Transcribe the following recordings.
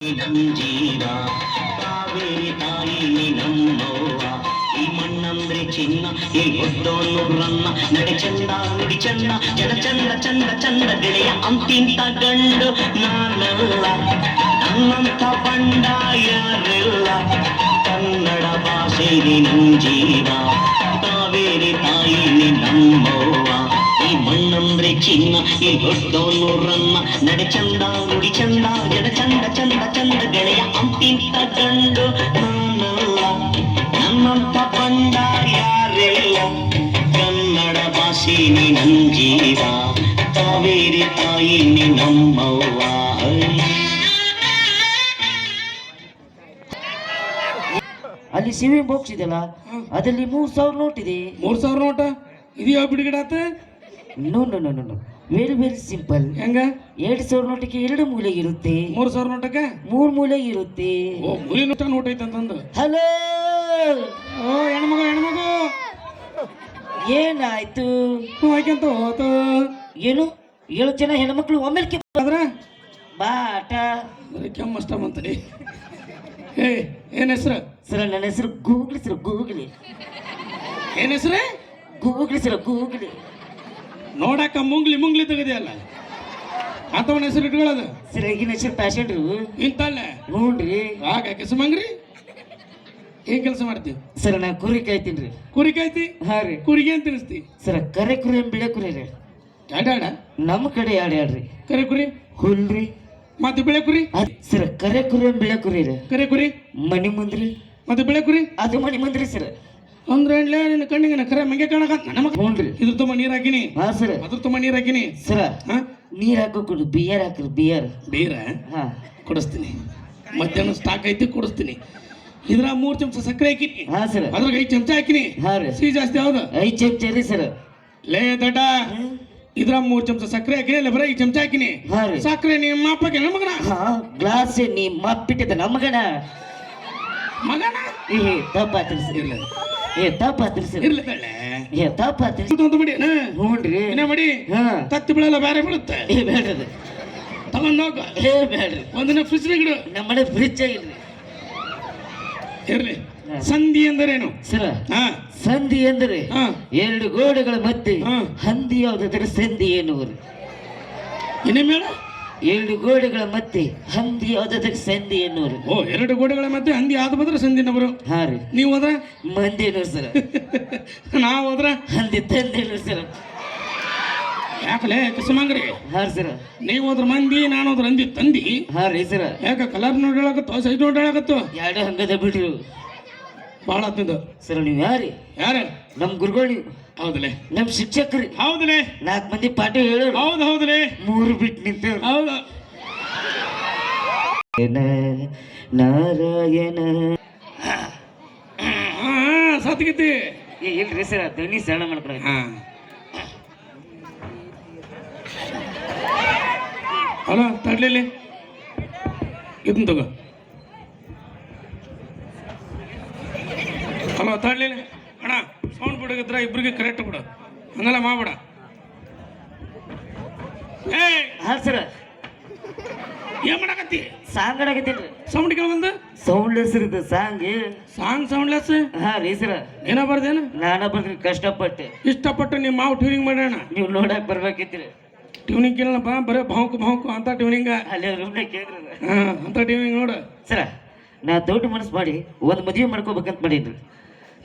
ಜೀವ ಕಾವೇರಿ ತಾಯಿ ನಮ್ಮವ್ವ ಈ ಮಣ್ಣಂದ್ರೆ ಚಿನ್ನ ಈ ಹೊದ್ದೋನು ರನ್ನ ನಡೆ ಚಂದ ನುಡಿ ಚಂದ ಜನ ಚಂದ ಚಂದ ಚಂದ ಗೆಳೆಯ ಅಂತಿಂತ ಗಂಡು ನಾನಲ್ಲ ನನ್ನಂತ ಬಂಡ ಯಾರಿಲ್ಲ ಕನ್ನಡ ಭಾಷೆ ನಮ್ ಜೀವ ಕಾವೇರಿ ತಾಯಿ ನಮ್ಮವ್ವ ಈ ಮಣ್ಣಂದ್ರೆ ಚಿನ್ನ ಈ ಹೊದ್ದೋನು ರನ್ನ ನಡೆ ಚಂದ ನುಡಿ ಚಂದ ಜನ ಚಂದ ಚಂದ ಚಂದ ಗೆಳೆಯ ಅಂತಿಂತ ಗಂಡು ನಾನಲ್ಲ ನನ್ನಂತ ಬಂಡ ಯಾರಿಲ್ಲ ಕನ್ನಡ ಭಾಷೆ ನನ್ ಜೀವ ಕಾವೇರಿ ತಾಯಿ ನಮ್ಮವ್ವ. ಅಲ್ಲಿ ಸ್ವಿಮ್ಮಿಂಗ್ ಬಾಕ್ಸ್ ಇದೆಯಲ್ಲ ಅದರಲ್ಲಿ 3000 ನೋಟ್ ಇದೆ. 3000 ನೋಟ ಇದೆಯಾ ಬಿಡುಗಡೆ ಆತ? No no no no very very simple. ಹೆಂಗ 2000 ನೋಟಕ್ಕೆ 2 ಮೂಲೆ ಇರುತ್ತೆ, 3000 ನೋಟಕ್ಕೆ 3 ಮೂಲೆ ಇರುತ್ತೆ. ಓ ಮೂಲೆ ನೋಟ ನೋಟ್ ಐತೆ ಅಂತಂದು. ಹಲೋ ಓ ಹೆಣ್ಮಗು ಹೆಣ್ಮಗು ಏನಾಯ್ತು? ಆಯ್ಕೆಂತ ಹೋತು ಏನು 7 ಜನ ಹೆಣ್ಮಕ್ಳು ಒಮ್ಮೆಲ್ಕೆ ಆದ್ರ ಬಾಟ. ಬರೀ ಕೆಮ್ಮಷ್ಟ ಬಂತಡಿ. ಏ ಏನ್ ಹೆಸ್ರು? ಸರ ನನ್ನ ಹೆಸರು ಗೂಗ್ಲಿ ಸರ್, ಗೂಗ್ಲಿ. ಏನ್ ಹೆಸ್ರೆ? Googly sir, googly. ನೋಡಕ್ಕ ಮುಂಗ್ಲಿ ಮುಂಗ್ಲಿ ತೆಗದಿಯಲ್ಲ ಅಂತವನ ಹೆಸರು ಇಟ್ಕೊಳ್ಳೋದು. ಸರ್ ಈಗಿನ ಹೆಸರು ಪ್ಯಾಷನ್ರು ಇಂತಲ್ಲೇ ಹ್ಞೂನ್ರಿ. ಆಗ ಕೆಸಮಂಗ್ರಿ ಏನ್ ಕೆಲಸ ಮಾಡ್ತೀವಿ? ಸರ್ ನಾ ಕುರಿ ಕಾಯ್ತೀನಿ ರೀ. ಕುರಿ ಕಾಯ್ತಿ? ಹಾ ರೀ. ಕುರಿಗೆ ಏನ್ ತಿನ್ನಿಸ್ತಿ? ಸರ ಕರೆ ಕುರಿ ಬಿಳೆ ಕುರಿ ರೀ. ಆಡಾಡ ನಮ್ಮ ಕಡೆ ಆಡ್ಯಾಡ್ರಿ ಕರೆ ಕುರಿ ಹುಲ್ರಿ. ಮತ್ತೆ ಬೆಳೆ ಕುರಿ? ಸರ ಕರೆ ಕುರಿ ಬಿಳೆ ಕುರಿ ರೀ. ಕರೆ ಕುರಿ ಮನಿ ಮುಂದ್ರಿ. ಮತ್ತೆ ಬೆಳೆ ಕುರಿ? ಅದು ಮನಿ ಮುಂದ್ರಿ ಸರ್. ಅಂದ್ರೆ ನಿನ್ನ ಕಣ್ಣಿಗೆ ಕರೆ ಮಂಗೆ ಕಾಣಕ ನಮಗ ಹ್ಞೂನ್ರಿ. ಇದ್ರ ತುಂಬ ನೀರ್ ಹಾಕಿನಿ, ಹಾ ಸರ್. ಅದ್ರ ತುಂಬ ನೀರ್ ಹಾಕಿನಿ. ಸರ ಹಾ ನೀರ್ ಹಾಕೋಕೊಡು, ಬಿಯರ್ ಹಾಕ್ರಿ, ಬಿಯರ್. ಬೀರ ಹಾ ಕೊಡಿಸ್ತೀನಿ. ಮಧ್ಯಾಹ್ನ ಸ್ಟಾಕ್ ಐತಿ ಕೊಡಿಸ್ತೀನಿ. ಇದ್ರ 3 ಚಮಚ ಸಕ್ಕರೆ ಹಾಕಿನಿ, ಹಾ ಸರ್. ಅದ್ರಾಗ 5 ಚಮಚ ಹಾಕಿನಿ. ಹಾ ರೀ. ಸಿಹಿ ಜಾಸ್ತಿ ಯಾವ್ದು? 5 ಚಮಚ ರೀ ಸರ್. ಲೇ ದಡ್ಡ, ಇದ್ರ 3 ಚಮಚ ಸಕ್ಕರೆ ಹಾಕಿನಿ, ಇಲ್ಲ ಬರೀ 5 ಚಮಚ ಹಾಕಿನಿ. ಹಾ ರೀ. ಸಕ್ಕರೆ ನಿಮ್ಮ ಅಪ್ಪಗೆ ನಮಗನ ಹಾ ಗ್ಲಾಸ್ ನೀ ಮಪ್ಪಿಟ್ಟಿದ್ದ ನಮಗನ. ಮಗನ ಏ ತಪ್ಪಾತ್ರಿ ಸರ್. ಇರ್ಲಿ ತಪ್ಪಾತ್ರಿ ಸರ್. ಇರ್ಲಿ ತಳ್ಳೆ ಏ ತಪ್ಪಾತ್ರಿ. ಅಂತ ಮಾಡಿ ಹ್ಞೂನ್ರಿ. ಏನೇ ಮಾಡಿ ಹಾ ತತ್ತಿ ಬೀಳಲ್ಲ ಬೇರೆ ಬೀಳುತ್ತೆ. ಏ ಬೇಡ್ರಿ. ತಗೊಂಡೋಗ ಏ ಬೇಡ್ರಿ. ಒಂದಿನ ಫ್ರಿಜ್ ಇಡು. ನಮ್ಮನೆ ಫ್ರಿಜ್ ಆಗಿಲ್ರಿ. ಇರ್ಲಿ. ಸಂಧಿ ಎಂದರೇನು? ಸರ ಹಾ ಸಂಧಿ ಎಂದರೆ ಹಾ 2 ಗೋಡೆಗಳ ಮಧ್ಯೆ ಹಾ. ಹಂದಿ ಯಾವುದಾದ್ರೆ ಸಂಧಿ ಎನ್ನುವರು. ಇನ್ನೇ ಮೇಳ? 2 ಗೋಡೆಗಳ ಮಧ್ಯೆ ಹಂದಿ ಯಾವುದಾದ್ರೆ ಸಂಧಿ ಎನ್ನುವರು. ಓ 2 ಗೋಡೆಗಳ ಮಧ್ಯೆ ಹಂದಿ ಆದ ಬಂದ್ರೆ ಸಂಧಿನವರು. ಹಾ ರೀ. ನೀವು ಹೋದ್ರ? ಮಂದಿ ಎನ್ನುವರು ಸರ. ನಾವು ಹೋದ್ರ ಹಂದಿ ತಂದೆ ಎನ್ನುವರು ಸರ. ಯಾಕಲೇ ಕಿಸಮಂಗ್ರಿ? ಹಾ ಸರ. ನೀವು ಹೋದ್ರ ಮಂದಿ, ನಾನು ಹೋದ್ರ ಹಂದಿ ತಂದಿ. ಹಾ ರೀ ಸರ. ಯಾಕ ಕಲರ್ ನೋಡಾಕತ್ತು, ಸೈಜ್ ನೋಡಾಕತ್ತು? 2 ಹಂಗದ ಬಿಡ್ರಿ ಭಾಳ ಹತ್ತಿಂದ. ಸರ ನೀವು ಯಾರಿ? ಯಾರು? ನಮ್ ಗುರುಗಳು. ಹೌದಲೇ? ನಮ್ ಶಿಕ್ಷಕರಿ. ಹೌದಲೇ? 4 ಮಂದಿ ಪಾಠ ಹೇಳೋರು. ಹೌದು ಹೌದಲೇ? 3 ಬಿಟ್ಟು ನಿಂತವ್ರು. ಹೌದು. ನಾರಾಯಣ. ಸತ್ಗಿತ್ತಿ. ಏ ಇಲ್ರಿ ಸರ, ಧ್ವನಿ ಸರಳ ಮಾಡ್ಕೊಳ. ಹಾ ಅಲ್ಲ ತಡ್ಲಿಲ್ಲಿ ಇದನ್ನ ತಗೋ. ಹಲೋ ತಡ್ಲಿಲ್ಲ ಅಣ್ಣ, ಸೌಂಡ್ ಬಿಡಗಿದ್ರ ಇಬ್ರಿಗೆ ಕರೆಕ್ಟ್ ಬಿಡು, ಹಂಗೆಲ್ಲ ಮಾಡ್ಬೇಡ. ಏ ಹಾ ಸರ. ಏನ್ ಮಾಡಕತ್ತಿ? ಸಾಂಗ್ ಆಡಕತ್ತೀನ್ರಿ. ಸೌಂಡ್ ಕೇಳಬಂದು? ಸೌಂಡ್ಲೆಸ್ ಇರುತ್ತೆ ಸಾಂಗ್. ಸೌಂಡ್ಲೆಸ್? ಹಾ ರೀ ಸರ. ಏನೋ ಬರ್ದೇನು? ನಾನ ಬರ್ತೀನಿ ಕಷ್ಟಪಟ್ಟೆ. ಇಷ್ಟಪಟ್ಟು ನಿಮ್ಮ ಮಾವು ಟ್ಯೂನಿಂಗ್ ಮಾಡೋಣ. ನೀವು ನೋಡಕ್ ಬರ್ಬೇಕಿತ್ರಿ. ಟ್ಯೂನಿಂಗ್ ಕೇಳಪ್ಪ, ಬರೀ ಭಾವುಕು ಭಾವುಕು ಅಂತ ಟ್ಯೂನಿಂಗ್. ಅಲ್ಲೇ ರೂಮ್ನಾಗ ಕೇಳಿದ್ರ. ಹಾ ಅಂತ ಟ್ಯೂನಿಂಗ್ ನೋಡು. ಸರ ನಾ ದೊಡ್ಡ ಮನಸ್ಸು ಮಾಡಿ ಒಂದು ಮದುವೆ ಮಾಡ್ಕೋಬೇಕಂತ ಮಾಡೀನ್ರಿ.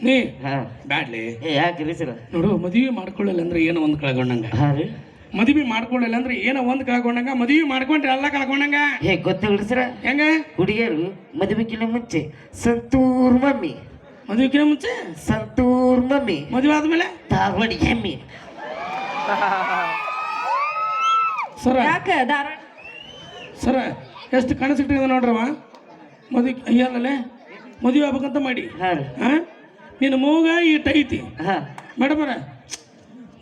ನೀ ಹಾ ಬ್ಯಾಡ್ಲಿ. ಏ ಯಾಕ್ರಿ ಸರ? ನೋಡು, ಮದುವೆ ಮಾಡ್ಕೊಳ್ಳಿಲ್ಲ ಅಂದ್ರೆ ಏನೋ ಒಂದು ಕಳ್ಕೊಂಡಂಗ. ಹಾ ರೀ. ಮದುವೆ ಮಾಡ್ಕೊಳ್ಳಿಲ್ಲ ಅಂದ್ರೆ ಏನೋ ಒಂದು ಕಳ್ಕೊಂಡಂಗ, ಮದುವೆ ಮಾಡ್ಕೊಂಡ್ರೆ ಎಲ್ಲ ಕಳ್ಕೊಂಡಂಗ. ಹೇ ಗೊತ್ತಿಲ್ರಿ ಸರ. ಹೆಂಗ? ಹುಡುಗಿಯರು ಮದುವೆಗಿನ್ನ ಮುಂಚೆ ಸಂತೂರ್ ಮಮ್ಮಿ, ಮದುವೆಕಿನ ಮುಂಚೆ ಸಂತೂರ್ ಮಮ್ಮಿ, ಮದುವೆ ಆದ್ಮೇಲೆ ಧಾರವಾಡಿ ಎಮ್ಮಿ. ಸರ ಸರ ಎಷ್ಟು ಕನಸಿಟ್ಟಿದೆ ನೋಡ್ರವ. ಮದುವೆ ಅಯ್ಯಲ್ಲೇ ಮದುವೆ ಆಗ್ಬೇಕಂತ ಮಾಡಿ. ಹಾ ರೀ. ಹಾ ನಿನ್ನ ಮೂಗ ಈಟ್ ಐತಿ ಹಾ ಮೇಡಮರ,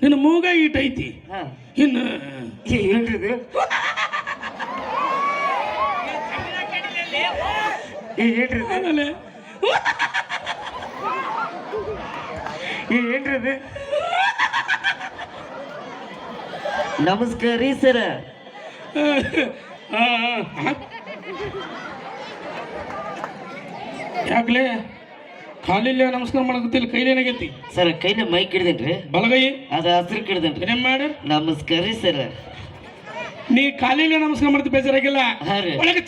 ನಿನ್ನ ಮೂಗ ಈಟ್ ಐತಿ. ಹಾ ಇನ್ನು ಏನ್ರಿ ಇದು? ಏನ್ರಿ ಇದು? ಆಮೇಲೆ ಏನ್ರಿ ಇದು? ನಮಸ್ಕಾರ ರೀ ಸರ. ಯಾಕಲೇ ಕಾಲಿಲ್ಲ ನಮಸ್ಕಾರ ಮಾಡಕತ್ತಿಲ್ಲ ಕೈಲೇನಾಗೈತಿ ಸರ್ ಕೈಲಿ ಮೈಕ್ ಹಿಡ್ದೇನ್ರಿ, ಬಲಗೈ ಅದು ಹಸ್ರು ಹಿಡ್ದೇನ್ರಿ. ಏನ್ ಮಾಡ ನಮಸ್ಕಾರ ರೀ ಸರ್. ನೀ ಕಾಲಿಲ್ಲ ನಮಸ್ಕಾರ ಮಾಡ್ತಿ ಬೇಜಾರಾಗಿಲ್ಲ ಹಾ ರೀ. ಒಳಗೆ